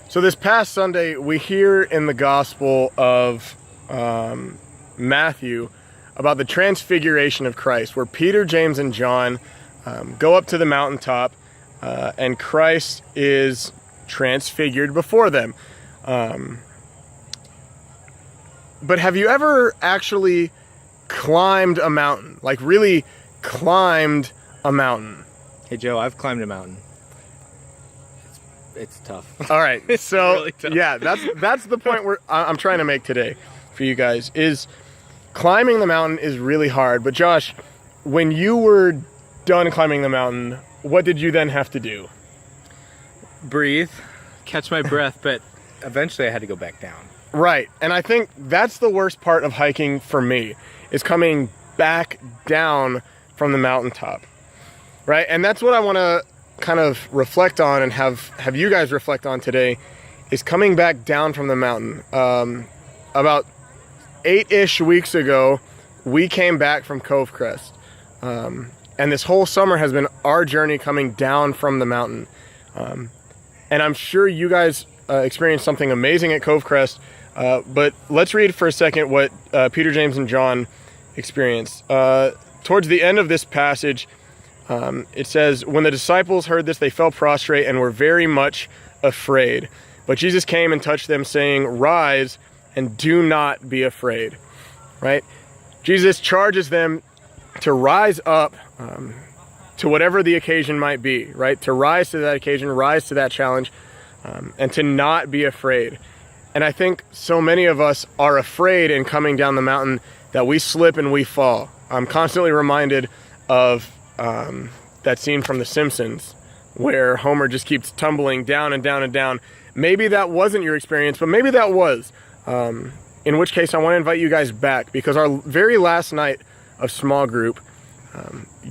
So this past Sunday, we hear in the Gospel of Matthew about the transfiguration of Christ, where Peter, James, and John go up to the mountaintop, and Christ is transfigured before them. But have you ever actually climbed a mountain? Like really climbed a mountain? Hey Joe, I've climbed a mountain. It's tough. All right, so really tough. Yeah, that's the point where I'm trying to make today for you guys, is climbing the mountain is really hard. But Josh, when you were done climbing the mountain, what did you then have to do? Breathe, catch my breath, but eventually I had to go back down. Right, and I think that's the worst part of hiking for me, is coming back down from the mountaintop, right? And that's what I want to kind of reflect on and have you guys reflect on today, is coming back down from the mountain. About 8-ish weeks ago, we came back from Cove Crest, and this whole summer has been our journey coming down from the mountain. And I'm sure you guys experienced something amazing at Cove Crest, but let's read for a second what Peter, James, and John experienced. Towards the end of this passage, it says, "When the disciples heard this, they fell prostrate and were very much afraid. But Jesus came and touched them, saying, 'Rise and do not be afraid.'" Right? Jesus charges them to rise up to whatever the occasion might be, right? To rise to that occasion, rise to that challenge, and to not be afraid. And I think so many of us are afraid in coming down the mountain that we slip and we fall. I'm constantly reminded of that scene from The Simpsons where Homer just keeps tumbling down and down and down. Maybe that wasn't your experience, but maybe that was. In which case I want to invite you guys back, because our very last night of small group,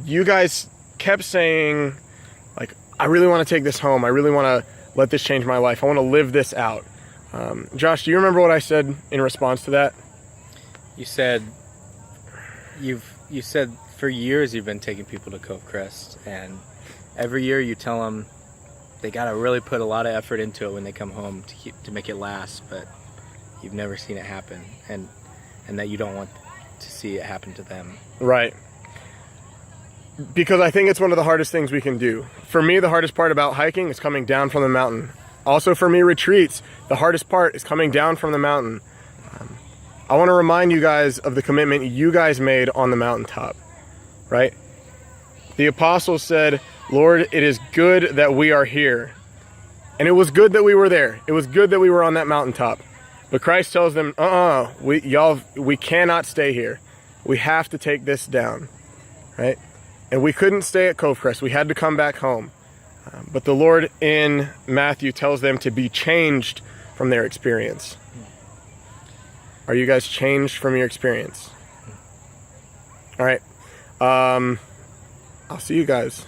you guys kept saying, like, I really want to take this home. I really want to let this change my life. I want to live this out. Josh, do you remember what I said in response to that? You said for years you've been taking people to Cove Crest, and every year you tell them they got to really put a lot of effort into it when they come home to make it last, but you've never seen it happen, and that you don't want to see it happen to them. Right. Because I think it's one of the hardest things we can do. For me, the hardest part about hiking is coming down from the mountain. Also for me, retreats, the hardest part is coming down from the mountain. I want to remind you guys of the commitment you guys made on the mountaintop, right? The apostles said, "Lord, it is good that we are here." And it was good that we were there. It was good that we were on that mountaintop. But Christ tells them, we cannot stay here. We have to take this down, right? And we couldn't stay at Cove Crest. We had to come back home. But the Lord in Matthew tells them to be changed from their experience. Are you guys changed from your experience? All right. I'll see you guys.